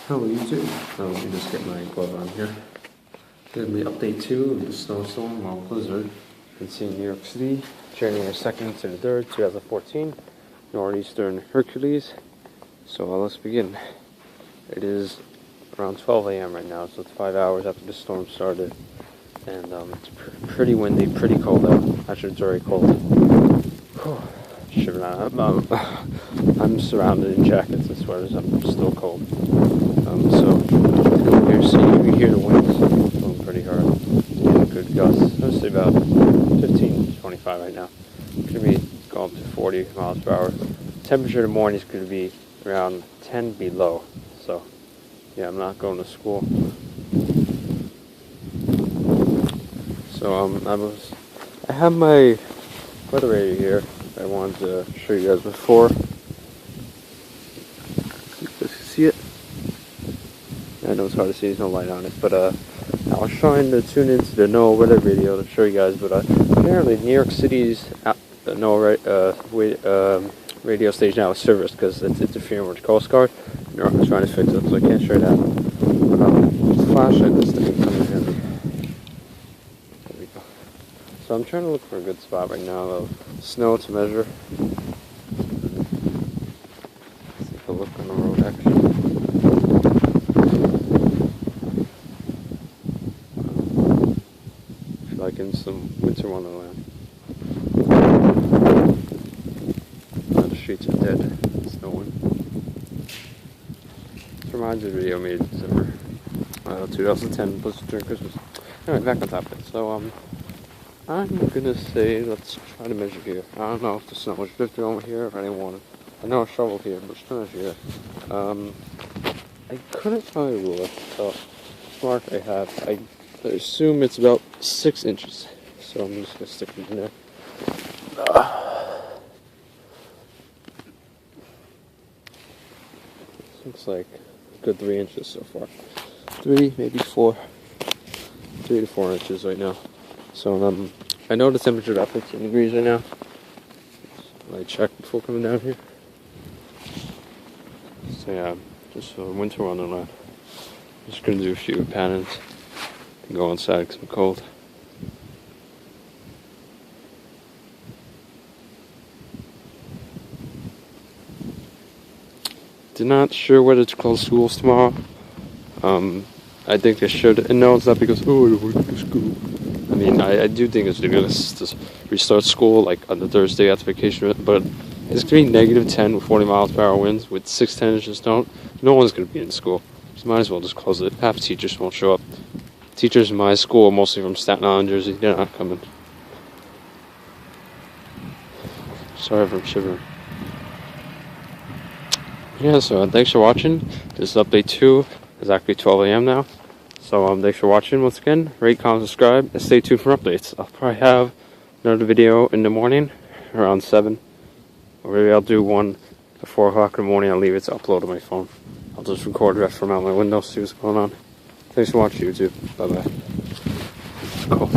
Hello YouTube. Let me just get my glove on here. This will be update 2 of the snowstorm or blizzard. You can see New York City, January 2nd to the 3rd, 2014, northeastern Hercules. So let's begin. It is around 12 a.m. right now, so it's 5 hours after the storm started. And it's pretty windy, pretty cold out. Actually, it's very cold. Shivering out. I'm surrounded in jackets and sweaters. I'm still cold. So go here, see, you can hear the winds blowing pretty hard. Getting good gusts. I'd say about 15 to 25 right now. It's going to be going up to 40 miles per hour. Temperature in the morning is going to be around 10 below. So, yeah, I'm not going to school. So, I have my weather radio here. I wanted to show you guys before. You guys can see it. I know it's hard to see, there's no light on it, but I was trying to tune into the NOAA weather radio to show you guys, but apparently New York City's NOAA radio station out of service because it's interfering with the Coast Guard. They're trying to fix it, so I can't show you that. But flashlight, this thing comes in handy. There we go. So I'm trying to look for a good spot right now of snow to measure. Let's take a look on the road actually. Like in some winter wonderland. The streets are dead. It's snowing. This reminds me of a video made in December 2010, blizzard during Christmas. Anyway, back on topic. So I'm gonna say, let's try to measure here. I don't know if the snow is drifting over here, if I didn't want to. I know a shovel here, but let's try to measure here. I couldn't find a ruler, so mark I have. I assume it's about 6 inches, so I'm just going to stick it in there. This looks like a good 3 inches so far. 3, maybe 4. 3 to 4 inches right now. So I know the temperature is about 15 degrees right now. I checked before coming down here. So yeah, just a winter wonderland. Just going to do a few patterns. Go inside because I'm cold. Not sure whether to close schools tomorrow. I think they should. And no, it's not because, oh, I work at school. I mean, I do think it's ridiculous to restart school like on the Thursday after vacation, but it's going to be negative 10 with 40 miles per hour winds with 6 to 10 inches of snow. No one's going to be in school. So might as well just close it. Half teachers won't show up. Teachers in my school are mostly from Staten Island, Jersey. They're not coming. Sorry if I'm shivering. Yeah, so thanks for watching. This is update 2. It's actually 12 a.m. now. So thanks for watching once again. Rate, comment, subscribe, and stay tuned for updates. I'll probably have another video in the morning around 7. Or maybe I'll do one at 4 o'clock in the morning. I'll leave it to upload on my phone. I'll just record it from out my window, see what's going on. Thanks for watching YouTube. Bye bye. It's cold.